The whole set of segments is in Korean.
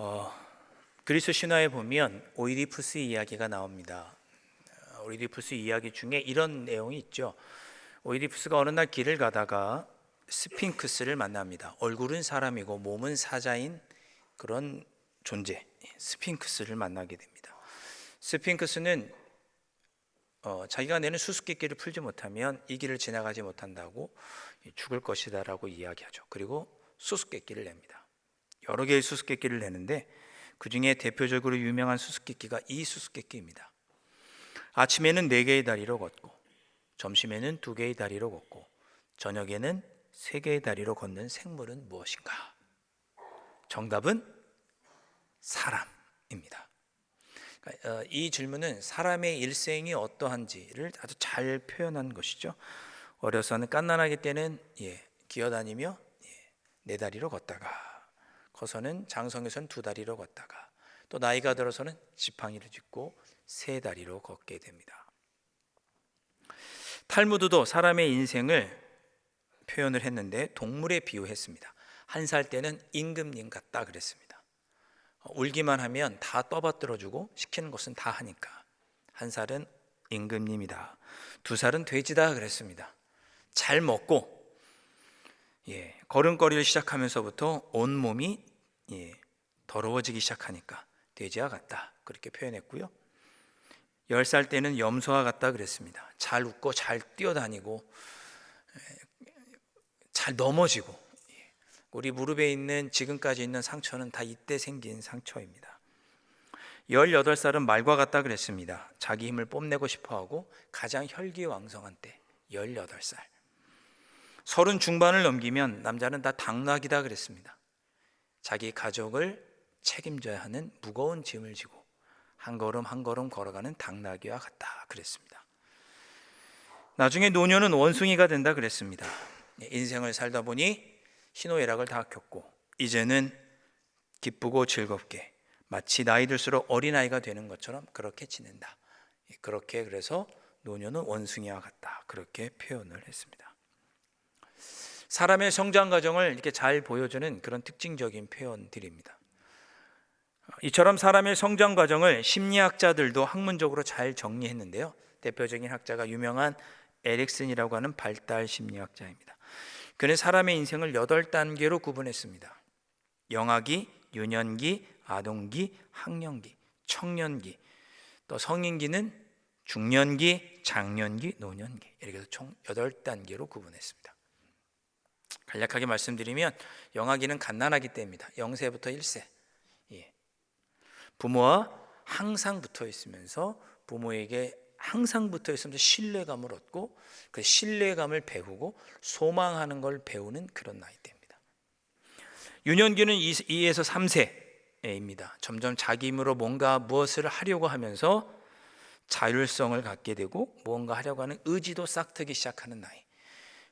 어, 그리스 신화에 보면 오이디푸스 이야기가 나옵니다. 오이디푸스 이야기 중에 이런 내용이 있죠. 오이디푸스가 어느 날 길을 가다가 스핑크스를 만납니다. 얼굴은 사람이고 몸은 사자인 그런 존재, 스핑크스를 만나게 됩니다. 스핑크스는 자기가 내는 수수께끼를 풀지 못하면 이 길을 지나가지 못한다고 죽을 것이다라고 이야기하죠. 그리고 수수께끼를 냅니다. 여러 개의 수수께끼를 내는데 그 중에 대표적으로 유명한 수수께끼가 이 수수께끼입니다. 아침에는 4개의 다리로 걷고, 점심에는 2개의 다리로 걷고, 저녁에는 3개의 다리로 걷는 생물은 무엇인가? 정답은 사람입니다. 이 질문은 사람의 일생이 어떠한지를 아주 잘 표현한 것이죠. 어려서는 갓난아기 때는 기어다니며 4다리로 걷다가, 커서는 장성에서는 2다리로 걷다가, 또 나이가 들어서는 지팡이를 짚고 3다리로 걷게 됩니다. 탈무드도 사람의 인생을 표현을 했는데 동물에 비유했습니다. 1살 때는 임금님 같다 그랬습니다. 울기만 하면 다 떠받들어주고 시키는 것은 다 하니까 1살은 임금님이다. 2살은 돼지다 그랬습니다. 잘 먹고 걸음걸이를 시작하면서부터 온몸이 더러워지기 시작하니까 돼지와 같다 그렇게 표현했고요. 10살 때는 염소와 같다 그랬습니다. 잘 웃고 잘 뛰어다니고 잘 넘어지고, 우리 무릎에 있는 지금까지 있는 상처는 다 이때 생긴 상처입니다. 18살은 말과 같다 그랬습니다. 자기 힘을 뽐내고 싶어하고 가장 혈기왕성한 때 18살. 30 중반을 넘기면 남자는 다 당나귀다 그랬습니다. 자기 가족을 책임져야 하는 무거운 짐을 지고 한 걸음 한 걸음 걸어가는 당나귀와 같다 그랬습니다. 나중에 노년은 원숭이가 된다 그랬습니다. 인생을 살다 보니 희노애락을 다 겪고 이제는 기쁘고 즐겁게 마치 나이 들수록 어린아이가 되는 것처럼 그렇게 지낸다. 그렇게 그래서 노년은 원숭이와 같다 그렇게 표현을 했습니다. 사람의 성장 과정을 이렇게 잘 보여주는 그런 특징적인 표현들입니다. 이처럼 사람의 성장 과정을 심리학자들도 학문적으로 잘 정리했는데요. 대표적인 학자가 유명한 에릭슨이라고 하는 발달 심리학자입니다. 그는 사람의 인생을 8단계로 구분했습니다. 영아기, 유년기, 아동기, 학령기, 청년기, 또 성인기는 중년기, 장년기, 노년기, 이렇게 해서 총 8단계로 구분했습니다. 간략하게 말씀드리면 영아기는 갓난아기 때입니다. 0세부터 1세. 부모와 항상 붙어 있으면서 부모에게 항상 붙어 있으면서 신뢰감을 얻고 그 신뢰감을 배우고 소망하는 걸 배우는 그런 나이대입니다. 유년기는 2에서 3세입니다. 점점 자기 힘으로 뭔가 무엇을 하려고 하면서 자율성을 갖게 되고 무언가 하려고 하는 의지도 싹트기 시작하는 나이.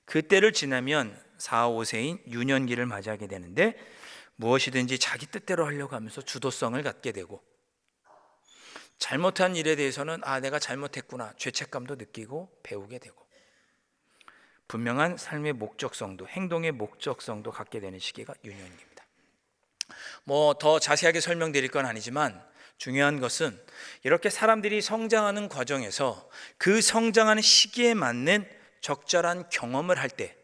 그때를 지나면 4, 5세인 유년기를 맞이하게 되는데 무엇이든지 자기 뜻대로 하려고 하면서 주도성을 갖게 되고 잘못한 일에 대해서는 내가 잘못했구나 죄책감도 느끼고 배우게 되고 분명한 삶의 목적성도 행동의 목적성도 갖게 되는 시기가 유년기입니다. 더 자세하게 설명드릴 건 아니지만 중요한 것은 이렇게 사람들이 성장하는 과정에서 그 성장하는 시기에 맞는 적절한 경험을 할 때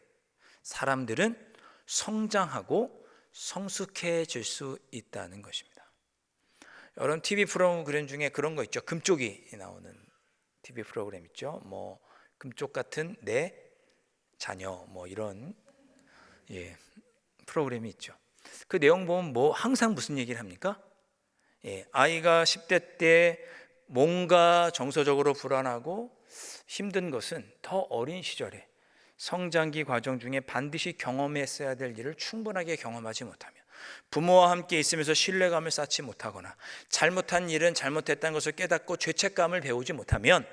사람들은 성장하고 성숙해질 수 있다는 것입니다. 여러분 TV 프로그램 중에 그런 거 있죠. 금쪽이 나오는 TV 프로그램 있죠. 금쪽 같은 내 자녀 이런 프로그램이 있죠. 그 내용 보면 항상 무슨 얘기를 합니까? 아이가 10대 때 뭔가 정서적으로 불안하고 힘든 것은 더 어린 시절에 성장기 과정 중에 반드시 경험했어야 될 일을 충분하게 경험하지 못하면 부모와 함께 있으면서 신뢰감을 쌓지 못하거나 잘못한 일은 잘못했다는 것을 깨닫고 죄책감을 배우지 못하면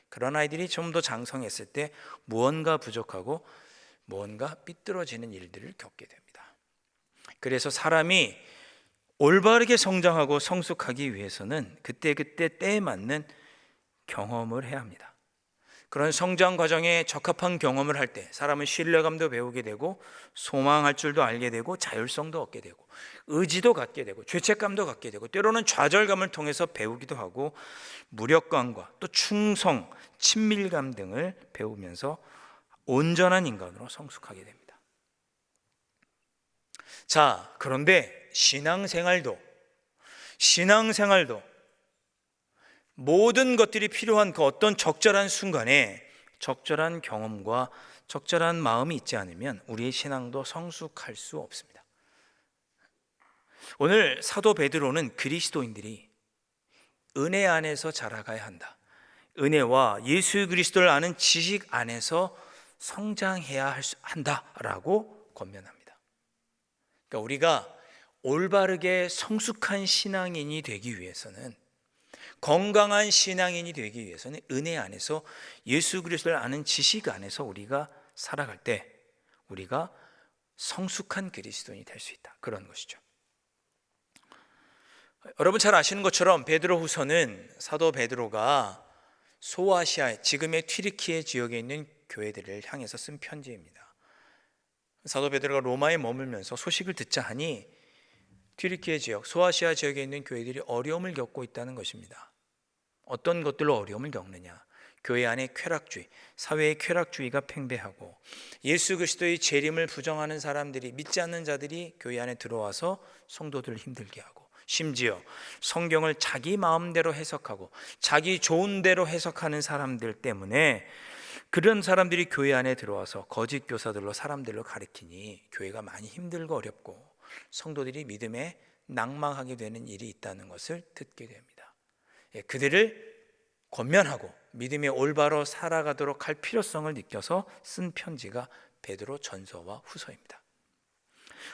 그런 아이들이 좀 더 장성했을 때 무언가 부족하고 무언가 삐뚤어지는 일들을 겪게 됩니다. 그래서 사람이 올바르게 성장하고 성숙하기 위해서는 그때그때 때에 맞는 경험을 해야 합니다. 그런 성장 과정에 적합한 경험을 할 때 사람은 신뢰감도 배우게 되고 소망할 줄도 알게 되고 자율성도 얻게 되고 의지도 갖게 되고 죄책감도 갖게 되고 때로는 좌절감을 통해서 배우기도 하고 무력감과 또 충성, 친밀감 등을 배우면서 온전한 인간으로 성숙하게 됩니다. 자, 그런데 신앙생활도 모든 것들이 필요한 그 어떤 적절한 순간에 적절한 경험과 적절한 마음이 있지 않으면 우리의 신앙도 성숙할 수 없습니다. 오늘 사도 베드로는 그리스도인들이 은혜 안에서 자라가야 한다, 은혜와 예수 그리스도를 아는 지식 안에서 성장해야 한다라고 권면합니다. 그러니까 우리가 올바르게 성숙한 신앙인이 되기 위해서는, 건강한 신앙인이 되기 위해서는 은혜 안에서 예수 그리스도를 아는 지식 안에서 우리가 살아갈 때 우리가 성숙한 그리스도인이 될 수 있다, 그런 것이죠. 여러분 잘 아시는 것처럼 베드로후서는 사도 베드로가 소아시아, 지금의 튀르키예 지역에 있는 교회들을 향해서 쓴 편지입니다. 사도 베드로가 로마에 머물면서 소식을 듣자 하니 튀르키예 지역, 소아시아 지역에 있는 교회들이 어려움을 겪고 있다는 것입니다. 어떤 것들로 어려움을 겪느냐? 교회 안에 쾌락주의, 사회의 쾌락주의가 팽배하고 예수 그리스도의 재림을 부정하는 사람들이, 믿지 않는 자들이 교회 안에 들어와서 성도들을 힘들게 하고, 심지어 성경을 자기 마음대로 해석하고 자기 좋은 대로 해석하는 사람들 때문에 그런 사람들이 교회 안에 들어와서 거짓 교사들로 사람들로 가르치니 교회가 많이 힘들고 어렵고 성도들이 믿음에 낭망하게 되는 일이 있다는 것을 듣게 됩니다. 그들을 권면하고 믿음에 올바로 살아가도록 할 필요성을 느껴서 쓴 편지가 베드로 전서와 후서입니다.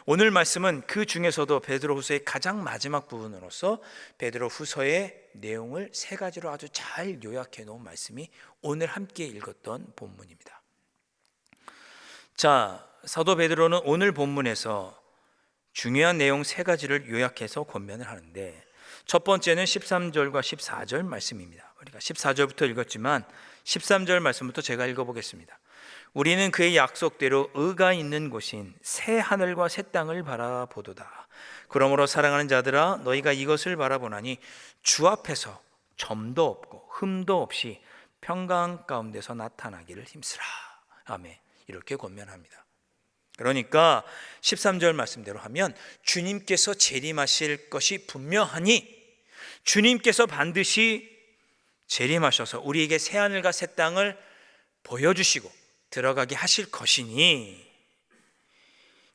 오늘 말씀은 그 중에서도 베드로 후서의 가장 마지막 부분으로서 베드로 후서의 내용을 세 가지로 아주 잘 요약해 놓은 말씀이 오늘 함께 읽었던 본문입니다. 자, 사도 베드로는 오늘 본문에서 중요한 내용 세 가지를 요약해서 권면을 하는데, 첫 번째는 13절과 14절 말씀입니다. 우리가 14절부터 읽었지만 13절 말씀부터 제가 읽어보겠습니다. 우리는 그의 약속대로 의가 있는 곳인 새 하늘과 새 땅을 바라보도다. 그러므로 사랑하는 자들아, 너희가 이것을 바라보나니 주 앞에서 점도 없고 흠도 없이 평강 가운데서 나타나기를 힘쓰라. 아멘. 이렇게 권면합니다. 그러니까 13절 말씀대로 하면 주님께서 재림하실 것이 분명하니 주님께서 반드시 재림하셔서 우리에게 새하늘과 새 땅을 보여주시고 들어가게 하실 것이니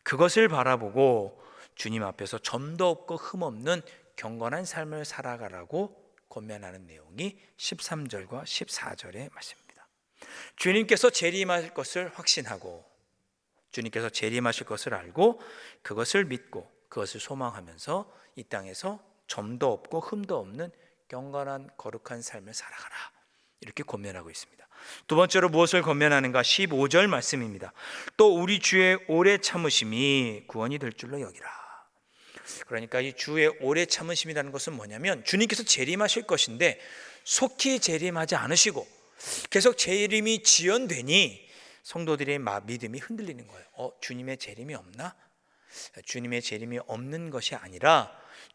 그것을 바라보고 주님 앞에서 점도 없고 흠 없는 경건한 삶을 살아가라고 권면하는 내용이 13절과 14절의 말씀입니다. 주님께서 재림하실 것을 확신하고 주님께서 재림하실 것을 알고 그것을 믿고 그것을 소망하면서 이 땅에서 점도 없고 흠도 없는 경건한 거룩한 삶을 살아가라, 이렇게 권면하고 있습니다. 두 번째로 무엇을 권면하는가? 15절 말씀입니다. 또 우리 주의 오래 참으심이 구원이 될 줄로 여기라. 그러니까 이 주의 오래 참으심이라는 것은 뭐냐면 주님께서 재림하실 것인데 속히 재림하지 않으시고 계속 재림이 지연되니 성도들의 믿음이 흔들리는 거예요. 주님의 재림이 없나? 주님의 재림이 없는 것이 아니라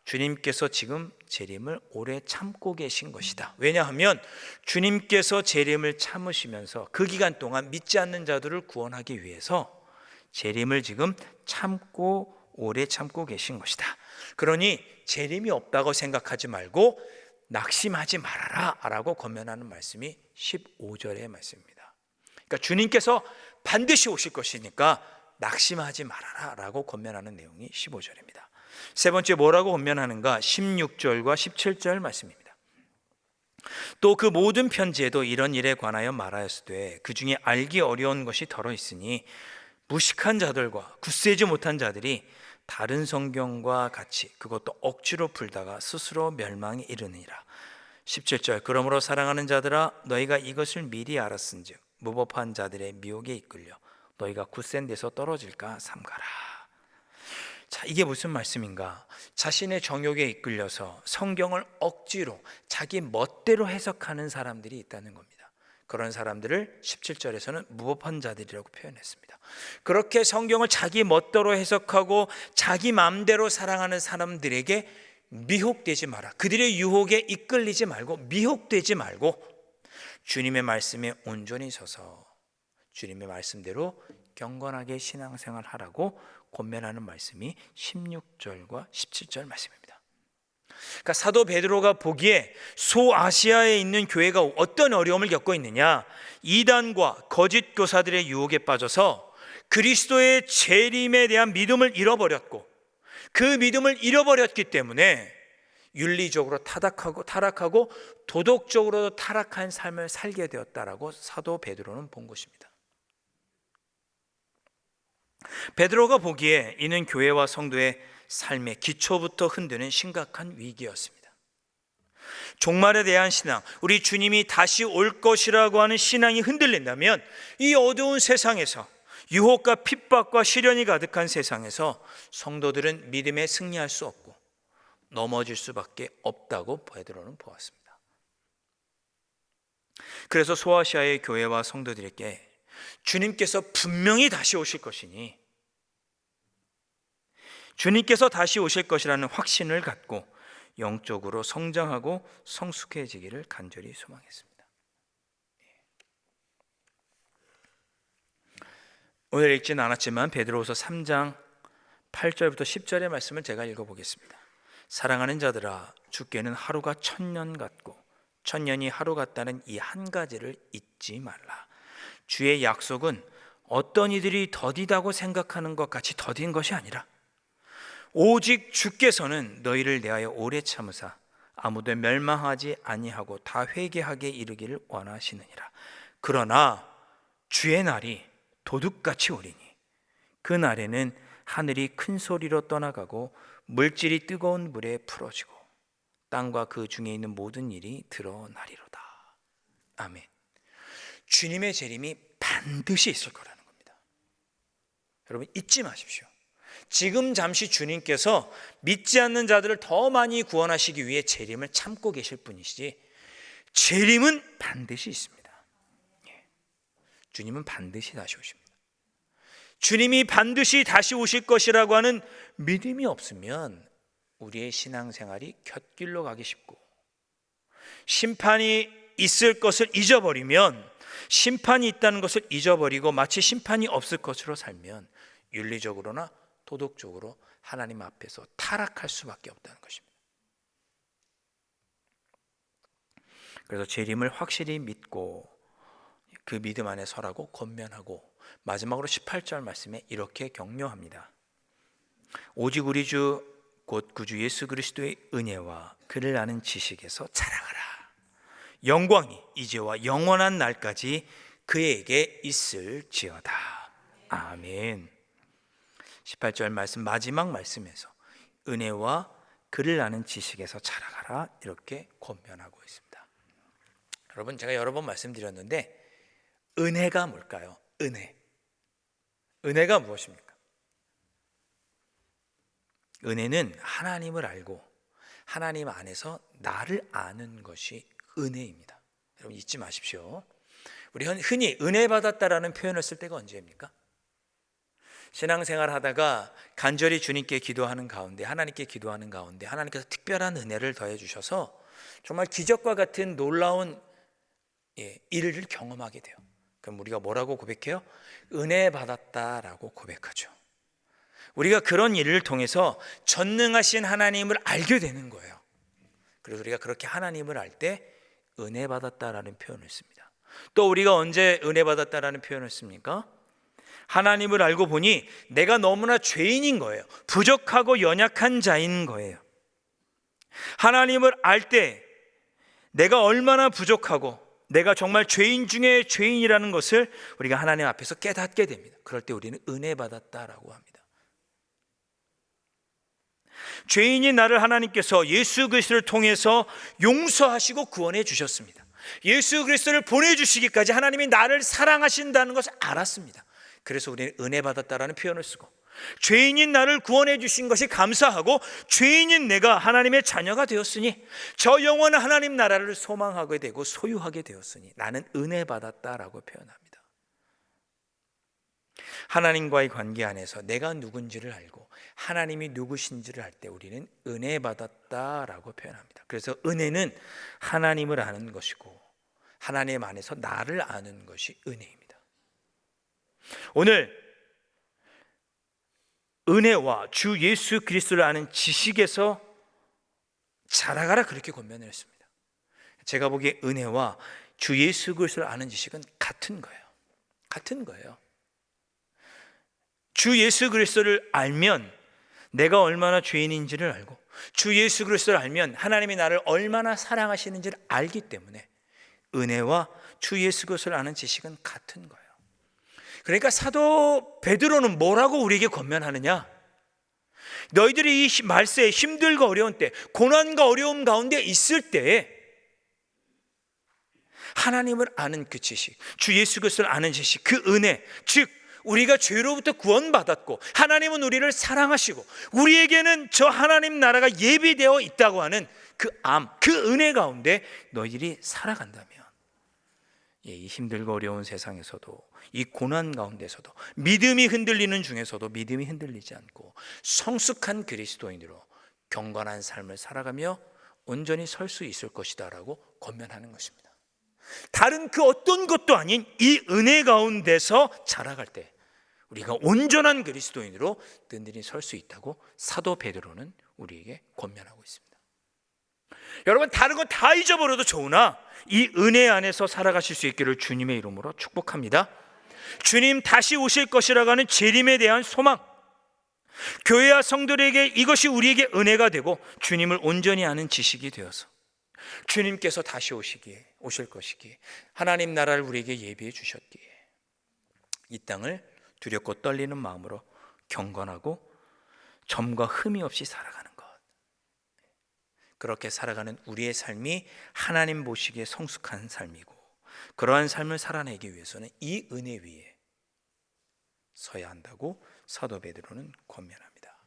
주님께서 지금 재림을 오래 참고 계신 것이다. 왜냐하면 주님께서 재림을 참으시면서 그 기간 동안 믿지 않는 자들을 구원하기 위해서 재림을 지금 참고 오래 참고 계신 것이다. 그러니 재림이 없다고 생각하지 말고 낙심하지 말아라 라고 권면하는 말씀이 15절의 말씀입니다. 그러니까 주님께서 반드시 오실 것이니까 낙심하지 말아라 라고 권면하는 내용이 15절입니다. 세 번째 뭐라고 권면하는가? 16절과 17절 말씀입니다. 또 그 모든 편지에도 이런 일에 관하여 말하였으되 그 중에 알기 어려운 것이 덜어 있으니 무식한 자들과 굳세지 못한 자들이 다른 성경과 같이 그것도 억지로 풀다가 스스로 멸망에 이르느니라. 17절 그러므로 사랑하는 자들아, 너희가 이것을 미리 알았은즉 무법한 자들의 미혹에 이끌려 너희가 굳센 데서 떨어질까 삼가라. 자, 이게 무슨 말씀인가? 자신의 정욕에 이끌려서 성경을 억지로 자기 멋대로 해석하는 사람들이 있다는 겁니다. 그런 사람들을 17절에서는 무법한 자들이라고 표현했습니다. 그렇게 성경을 자기 멋대로 해석하고 자기 마음대로 사랑하는 사람들에게 미혹되지 마라. 그들의 유혹에 이끌리지 말고 미혹되지 말고 주님의 말씀에 온전히 서서 주님의 말씀대로 경건하게 신앙생활 하라고 권면하는 말씀이 16절과 17절 말씀입니다. 그러니까 사도 베드로가 보기에 소아시아에 있는 교회가 어떤 어려움을 겪고 있느냐, 이단과 거짓 교사들의 유혹에 빠져서 그리스도의 재림에 대한 믿음을 잃어버렸고, 그 믿음을 잃어버렸기 때문에 윤리적으로 타락하고 도덕적으로도 타락한 삶을 살게 되었다라고 사도 베드로는 본 것입니다. 베드로가 보기에 이는 교회와 성도의 삶의 기초부터 흔드는 심각한 위기였습니다. 종말에 대한 신앙, 우리 주님이 다시 올 것이라고 하는 신앙이 흔들린다면 이 어두운 세상에서, 유혹과 핍박과 시련이 가득한 세상에서 성도들은 믿음에 승리할 수 없고 넘어질 수밖에 없다고 베드로는 보았습니다. 그래서 소아시아의 교회와 성도들에게 주님께서 분명히 다시 오실 것이니, 주님께서 다시 오실 것이라는 확신을 갖고 영적으로 성장하고 성숙해지기를 간절히 소망했습니다. 오늘 읽지는 않았지만 베드로후서 3장 8절부터 10절의 말씀을 제가 읽어보겠습니다. 사랑하는 자들아, 주께는 하루가 1000년 같고 1000년이 하루 같다는 이 한 가지를 잊지 말라. 주의 약속은 어떤 이들이 더디다고 생각하는 것 같이 더딘 것이 아니라 오직 주께서는 너희를 대하여 오래 참으사 아무도 멸망하지 아니하고 다 회개하게 이르기를 원하시느니라. 그러나 주의 날이 도둑같이 오리니 그 날에는 하늘이 큰 소리로 떠나가고 물질이 뜨거운 물에 풀어지고 땅과 그 중에 있는 모든 일이 드러나리로다. 아멘. 주님의 재림이 반드시 있을 거라는 겁니다. 여러분 잊지 마십시오. 지금 잠시 주님께서 믿지 않는 자들을 더 많이 구원하시기 위해 재림을 참고 계실 뿐이시지 재림은 반드시 있습니다. 주님은 반드시 다시 오십니다. 주님이 반드시 다시 오실 것이라고 하는 믿음이 없으면 우리의 신앙생활이 곁길로 가기 쉽고, 심판이 있을 것을 잊어버리면, 심판이 있다는 것을 잊어버리고 마치 심판이 없을 것으로 살면 윤리적으로나 도덕적으로 하나님 앞에서 타락할 수밖에 없다는 것입니다. 그래서 재림을 확실히 믿고 그 믿음 안에 서라고 권면하고, 마지막으로 18절 말씀에 이렇게 격려합니다. 오직 우리 주 곧 구주 예수 그리스도의 은혜와 그를 아는 지식에서 자라가라. 영광이 이제와 영원한 날까지 그에게 있을지어다. 아멘. 18절 말씀 마지막 말씀에서 은혜와 그를 아는 지식에서 자라가라 이렇게 권면하고 있습니다. 여러분, 제가 여러 번 말씀드렸는데 은혜가 뭘까요? 은혜가 무엇입니까? 은혜는 하나님을 알고 하나님 안에서 나를 아는 것이 은혜입니다. 여러분 잊지 마십시오. 우리 흔히 은혜 받았다라는 표현을 쓸 때가 언제입니까? 신앙생활 하다가 간절히 주님께 기도하는 가운데, 하나님께 기도하는 가운데 하나님께서 특별한 은혜를 더해 주셔서 정말 기적과 같은 놀라운 일을 경험하게 돼요. 그럼 우리가 뭐라고 고백해요? 은혜 받았다라고 고백하죠. 우리가 그런 일을 통해서 전능하신 하나님을 알게 되는 거예요. 그래서 우리가 그렇게 하나님을 알 때 은혜 받았다라는 표현을 씁니다. 또 우리가 언제 은혜 받았다라는 표현을 씁니까? 하나님을 알고 보니 내가 너무나 죄인인 거예요. 부족하고 연약한 자인 거예요. 하나님을 알 때 내가 얼마나 부족하고 내가 정말 죄인 중에 죄인이라는 것을 우리가 하나님 앞에서 깨닫게 됩니다. 그럴 때 우리는 은혜 받았다라고 합니다. 죄인인 나를 하나님께서 예수 그리스도를 통해서 용서하시고 구원해 주셨습니다. 예수 그리스도를 보내주시기까지 하나님이 나를 사랑하신다는 것을 알았습니다. 그래서 우리는 은혜 받았다라는 표현을 쓰고, 죄인인 나를 구원해 주신 것이 감사하고 죄인인 내가 하나님의 자녀가 되었으니 저 영원한 하나님 나라를 소망하게 되고 소유하게 되었으니 나는 은혜 받았다라고 표현합니다. 하나님과의 관계 안에서 내가 누군지를 알고 하나님이 누구신지를 알 때 우리는 은혜 받았다라고 표현합니다. 그래서 은혜는 하나님을 아는 것이고 하나님 안에서 나를 아는 것이 은혜입니다. 오늘 은혜와 주 예수 그리스도를 아는 지식에서 자라가라 그렇게 권면을 했습니다. 제가 보기에 은혜와 주 예수 그리스도를 아는 지식은 같은 거예요. 같은 거예요. 주 예수 그리스도를 알면 내가 얼마나 죄인인지를 알고 주 예수 그리스도를 알면 하나님이 나를 얼마나 사랑하시는지를 알기 때문에 은혜와 주 예수 그리스도를 아는 지식은 같은 거예요. 그러니까 사도 베드로는 뭐라고 우리에게 권면하느냐? 너희들이 이 말세에 힘들고 어려운 때, 고난과 어려움 가운데 있을 때에 하나님을 아는 그 지식, 주 예수 그리스도를 아는 지식, 그 은혜, 즉 우리가 죄로부터 구원받았고 하나님은 우리를 사랑하시고 우리에게는 저 하나님 나라가 예비되어 있다고 하는 그 은혜 가운데 너희들이 살아간다면 이 힘들고 어려운 세상에서도 이 고난 가운데서도 믿음이 흔들리는 중에서도 믿음이 흔들리지 않고 성숙한 그리스도인으로 경건한 삶을 살아가며 온전히 설 수 있을 것이다 라고 권면하는 것입니다. 다른 그 어떤 것도 아닌 이 은혜 가운데서 자라갈 때 우리가 온전한 그리스도인으로 든든히 설 수 있다고 사도 베드로는 우리에게 권면하고 있습니다. 여러분, 다른 건 다 잊어버려도 좋으나 이 은혜 안에서 살아가실 수 있기를 주님의 이름으로 축복합니다. 주님 다시 오실 것이라고 하는 재림에 대한 소망, 교회와 성도들에게 이것이 우리에게 은혜가 되고 주님을 온전히 아는 지식이 되어서 주님께서 다시 오실 것이기에 하나님 나라를 우리에게 예비해 주셨기에 이 땅을 두렵고 떨리는 마음으로 경건하고 점과 흠이 없이 살아가는 것, 그렇게 살아가는 우리의 삶이 하나님 보시기에 성숙한 삶이고 그러한 삶을 살아내기 위해서는 이 은혜 위에 서야 한다고 사도 베드로는 권면합니다.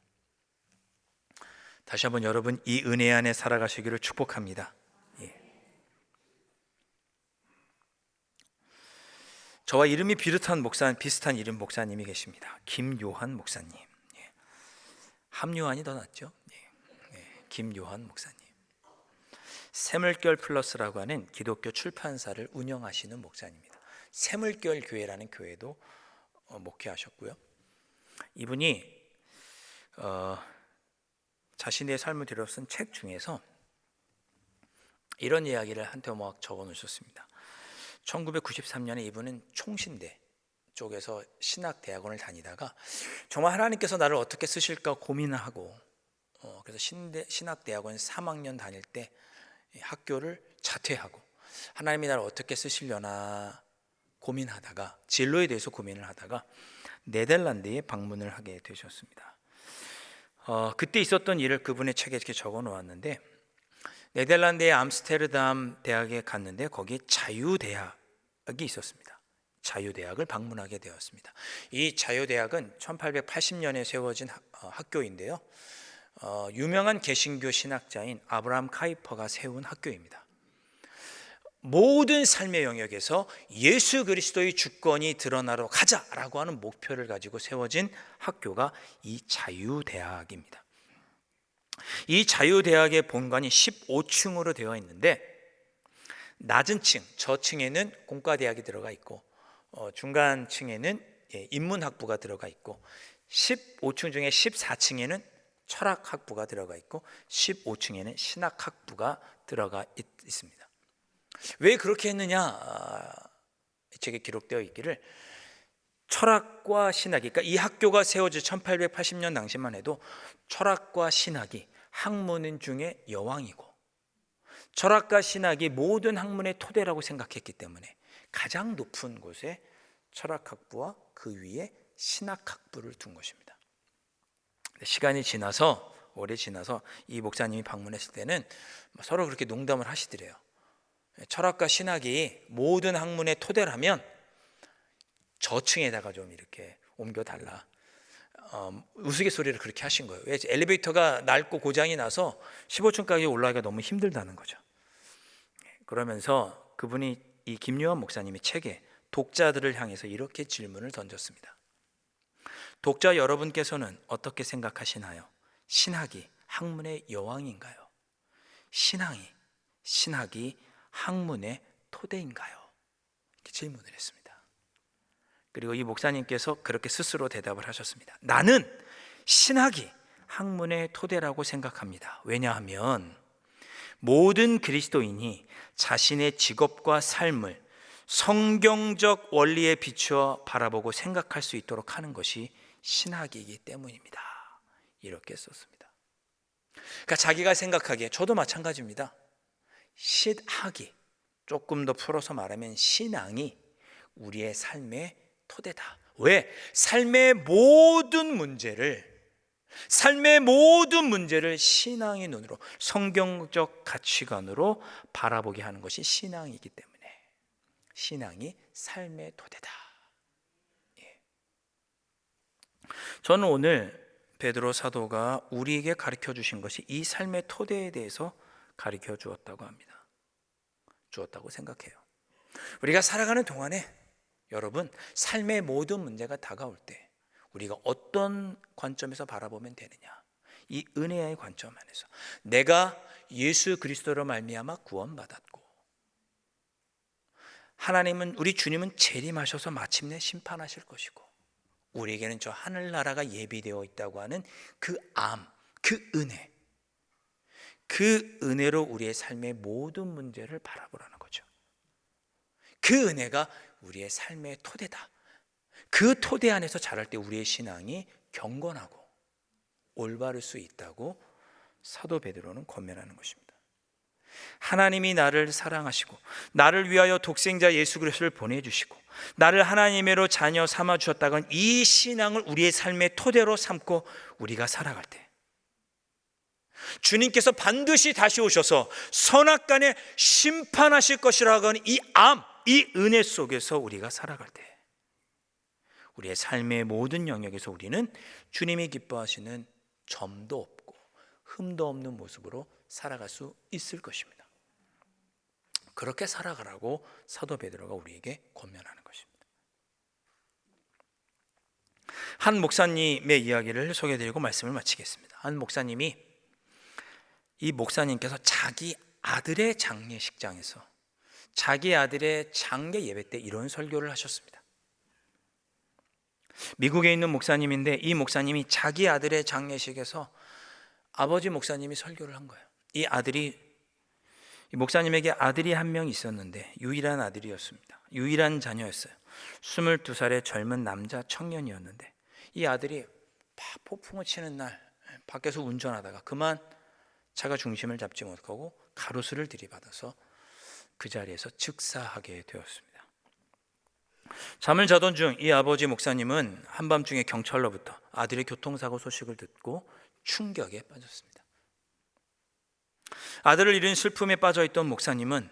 다시 한번 여러분 이 은혜 안에 살아가시기를 축복합니다. 저와 이름이 비슷한 이름 목사님이 계십니다. 김요한 목사님. 함요한이 더 낫죠? 김요한 목사님. 새물결 플러스라고 하는 기독교 출판사를 운영하시는 목사님입니다. 새물결 교회라는 교회도 목회하셨고요. 이분이 자신의 삶을 들여 쓴 책 중에서 이런 이야기를 한 토막 적어 놓으셨습니다. 1993년에 이분은 총신대 쪽에서 신학대학원을 다니다가 정말 하나님께서 나를 어떻게 쓰실까 고민을 하고 그래서 신학대학원 3학년 다닐 때 학교를 자퇴하고 하나님이 나를 어떻게 쓰시려나 고민하다가 진로에 대해서 고민을 하다가 네덜란드에 방문을 하게 되셨습니다. 그때 있었던 일을 그분의 책에 이렇게 적어 놓았는데 네덜란드의 암스테르담 대학에 갔는데 거기에 자유대학이 있었습니다. 자유대학을 방문하게 되었습니다. 이 자유대학은 1880년에 세워진 학교인데요. 유명한 개신교 신학자인 아브라함 카이퍼가 세운 학교입니다. 모든 삶의 영역에서 예수 그리스도의 주권이 드러나러 가자라고 하는 목표를 가지고 세워진 학교가 이 자유대학입니다. 이 자유대학의 본관이 15층으로 되어 있는데 낮은 층, 저층에는 공과대학이 들어가 있고 중간 층에는 인문학부가 들어가 있고 15층 중에 14층에는 철학학부가 들어가 있고 15층에는 신학학부가 들어가 있습니다. 왜 그렇게 했느냐? 이 책에 기록되어 있기를 철학과 신학이, 그러니까 이 학교가 세워진 1880년 당시만 해도 철학과 신학이 학문 중에 여왕이고 철학과 신학이 모든 학문의 토대라고 생각했기 때문에 가장 높은 곳에 철학학부와 그 위에 신학학부를 둔 것입니다. 시간이 지나서 오래 지나서 이 목사님이 방문했을 때는 서로 그렇게 농담을 하시더래요. 철학과 신학이 모든 학문의 토대라면 저층에다가 좀 이렇게 옮겨달라. 우스갯소리를 그렇게 하신 거예요. 왜? 엘리베이터가 낡고 고장이 나서 15층까지 올라가기가 너무 힘들다는 거죠. 그러면서 그분이, 이 김요한 목사님의 책에 독자들을 향해서 이렇게 질문을 던졌습니다. 독자 여러분께서는 어떻게 생각하시나요? 신학이 학문의 여왕인가요? 신학이 학문의 토대인가요? 이렇게 질문을 했습니다. 그리고 이 목사님께서 그렇게 스스로 대답을 하셨습니다. 나는 신학이 학문의 토대라고 생각합니다. 왜냐하면 모든 그리스도인이 자신의 직업과 삶을 성경적 원리에 비추어 바라보고 생각할 수 있도록 하는 것이 신학이기 때문입니다. 이렇게 썼습니다. 그러니까 자기가 생각하기에, 저도 마찬가지입니다. 신학이, 조금 더 풀어서 말하면 신앙이 우리의 삶의 토대다. 왜? 삶의 모든 문제를 신앙의 눈으로, 성경적 가치관으로 바라보게 하는 것이 신앙이기 때문에 신앙이 삶의 토대다. 저는 오늘 베드로 사도가 우리에게 가르쳐 주신 것이 이 삶의 토대에 대해서 가르쳐 주었다고 생각해요. 우리가 살아가는 동안에 여러분, 삶의 모든 문제가 다가올 때 우리가 어떤 관점에서 바라보면 되느냐, 이 은혜의 관점 안에서 내가 예수 그리스도로 말미암아 구원받았고, 하나님은, 우리 주님은 재림하셔서 마침내 심판하실 것이고, 우리에게는 저 하늘나라가 예비되어 있다고 하는 그 은혜로 우리의 삶의 모든 문제를 바라보라는 거죠. 그 은혜가 우리의 삶의 토대다. 그 토대 안에서 자랄 때 우리의 신앙이 경건하고 올바를 수 있다고 사도 베드로는 권면하는 것입니다. 하나님이 나를 사랑하시고 나를 위하여 독생자 예수 그리스도를 보내주시고 나를 하나님의로 자녀 삼아 주셨다건, 이 신앙을 우리의 삶의 토대로 삼고 우리가 살아갈 때 주님께서 반드시 다시 오셔서 선악간에 심판하실 것이라고 하는 이 은혜 속에서 우리가 살아갈 때 우리의 삶의 모든 영역에서 우리는 주님이 기뻐하시는 점도 없고 흠도 없는 모습으로 살아갈 수 있을 것입니다. 그렇게 살아가라고 사도 베드로가 우리에게 권면하는 것입니다. 한 목사님의 이야기를 소개해드리고 말씀을 마치겠습니다. 한 목사님이, 이 목사님께서 자기 아들의 장례식장에서 자기 아들의 장례 예배 때 이런 설교를 하셨습니다. 미국에 있는 목사님인데 이 목사님이 자기 아들의 장례식에서 아버지 목사님이 설교를 한 거예요. 이 목사님에게 아들이 한 명 있었는데 유일한 아들이었습니다. 유일한 자녀였어요. 22살의 젊은 남자 청년이었는데 이 아들이 폭풍을 치는 날 밖에서 운전하다가 그만 차가 중심을 잡지 못하고 가로수를 들이받아서 그 자리에서 즉사하게 되었습니다. 잠을 자던 중 이 아버지 목사님은 한밤중에 경찰로부터 아들의 교통사고 소식을 듣고 충격에 빠졌습니다. 아들을 잃은 슬픔에 빠져있던 목사님은,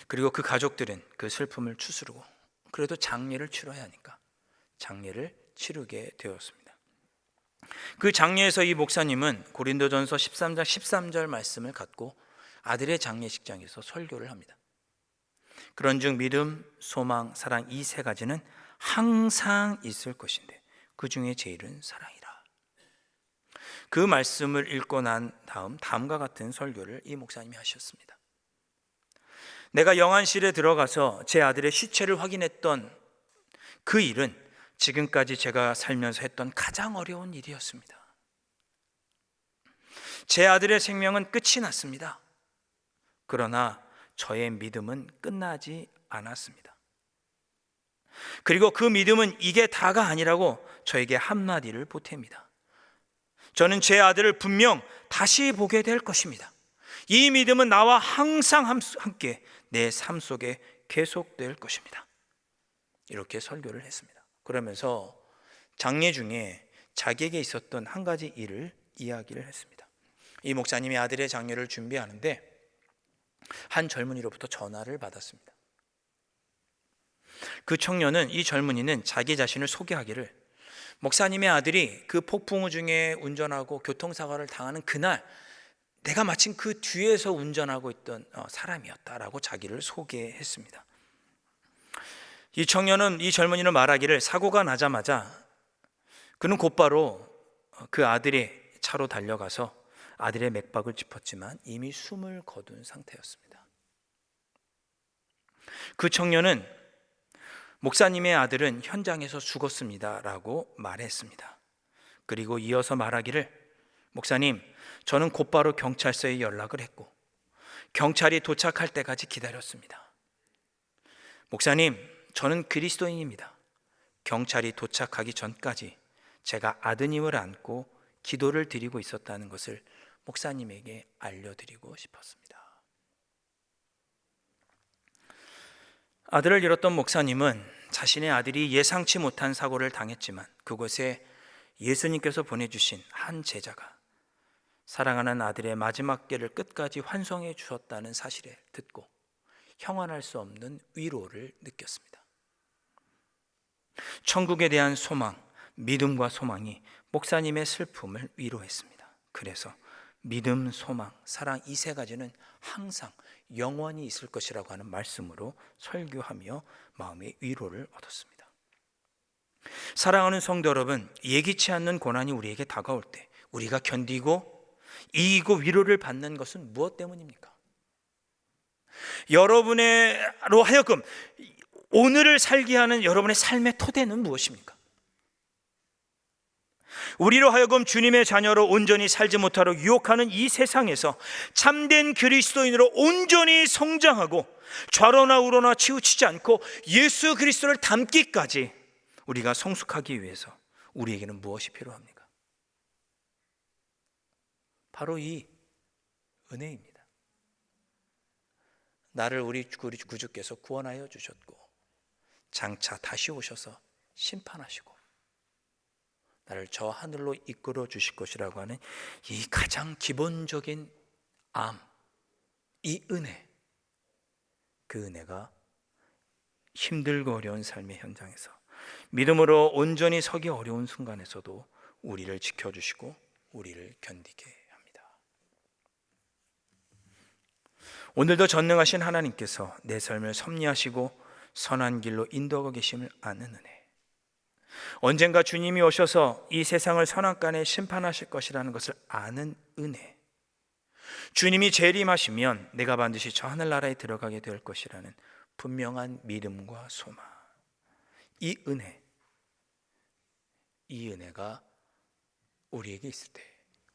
그리고 그 가족들은 그 슬픔을 추스르고 그래도 장례를 치러야 하니까 장례를 치르게 되었습니다. 그 장례에서 이 목사님은 고린도전서 13장 13절 말씀을 갖고 아들의 장례식장에서 설교를 합니다. 그런즉 믿음, 소망, 사랑, 이 세 가지는 항상 있을 것인데 그 중에 제일은 사랑이라. 그 말씀을 읽고 난 다음 다음과 같은 설교를 이 목사님이 하셨습니다. 내가 영안실에 들어가서 제 아들의 시체를 확인했던 그 일은 지금까지 제가 살면서 했던 가장 어려운 일이었습니다. 제 아들의 생명은 끝이 났습니다. 그러나 저의 믿음은 끝나지 않았습니다. 그리고 그 믿음은 이게 다가 아니라고 저에게 한마디를 보탭니다. 저는 제 아들을 분명 다시 보게 될 것입니다. 이 믿음은 나와 항상 함께 내 삶 속에 계속될 것입니다. 이렇게 설교를 했습니다. 그러면서 장례 중에 자기에게 있었던 한 가지 일을 이야기를 했습니다. 이 목사님이 아들의 장례를 준비하는데 한 젊은이로부터 전화를 받았습니다. 그 청년은, 이 젊은이는 자기 자신을 소개하기를, 목사님의 아들이 그 폭풍우 중에 운전하고 교통사고를 당하는 그날 내가 마침 그 뒤에서 운전하고 있던 사람이었다라고 자기를 소개했습니다. 이 젊은이는 말하기를 사고가 나자마자 그는 곧바로 그 아들의 차로 달려가서 아들의 맥박을 짚었지만 이미 숨을 거둔 상태였습니다. 그 청년은 목사님의 아들은 현장에서 죽었습니다라고 말했습니다. 그리고 이어서 말하기를 목사님, 저는 곧바로 경찰서에 연락을 했고 경찰이 도착할 때까지 기다렸습니다. 목사님, 저는 그리스도인입니다. 경찰이 도착하기 전까지 제가 아드님을 안고 기도를 드리고 있었다는 것을 목사님에게 알려드리고 싶었습니다. 아들을 잃었던 목사님은 자신의 아들이 예상치 못한 사고를 당했지만 그곳에 예수님께서 보내주신 한 제자가 사랑하는 아들의 마지막 길을 끝까지 환송해 주셨다는 사실을 듣고 형언할 수 없는 위로를 느꼈습니다. 천국에 대한 소망, 믿음과 소망이 목사님의 슬픔을 위로했습니다. 그래서 믿음, 소망, 사랑 이 세 가지는 항상 영원히 있을 것이라고 하는 말씀으로 설교하며 마음의 위로를 얻었습니다. 사랑하는 성도 여러분, 예기치 않는 고난이 우리에게 다가올 때 우리가 견디고 이기고 위로를 받는 것은 무엇 때문입니까? 여러분으로 하여금 오늘을 살게 하는 여러분의 삶의 토대는 무엇입니까? 우리로 하여금 주님의 자녀로 온전히 살지 못하도록 유혹하는 이 세상에서 참된 그리스도인으로 온전히 성장하고 좌로나 우로나 치우치지 않고 예수 그리스도를 닮기까지 우리가 성숙하기 위해서 우리에게는 무엇이 필요합니까? 바로 이 은혜입니다. 나를 우리 구주께서 구원하여 주셨고 장차 다시 오셔서 심판하시고 나를 저 하늘로 이끌어 주실 것이라고 하는 이 가장 기본적인 이 은혜, 그 은혜가 힘들고 어려운 삶의 현장에서 믿음으로 온전히 서기 어려운 순간에서도 우리를 지켜주시고 우리를 견디게 합니다. 오늘도 전능하신 하나님께서 내 삶을 섭리하시고 선한 길로 인도하고 계심을 아는 은혜, 언젠가 주님이 오셔서 이 세상을 선악간에 심판하실 것이라는 것을 아는 은혜, 주님이 재림하시면 내가 반드시 저 하늘나라에 들어가게 될 것이라는 분명한 믿음과 소망, 이 은혜가 우리에게 있을 때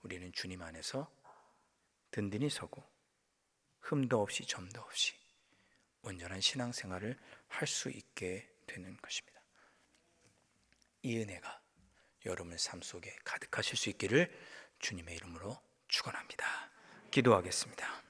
우리는 주님 안에서 든든히 서고 흠도 없이 점도 없이 온전한 신앙생활을 할 수 있게 되는 것입니다. 이 은혜가 여러분의 삶 속에 가득하실 수 있기를 주님의 이름으로 축원합니다. 기도하겠습니다.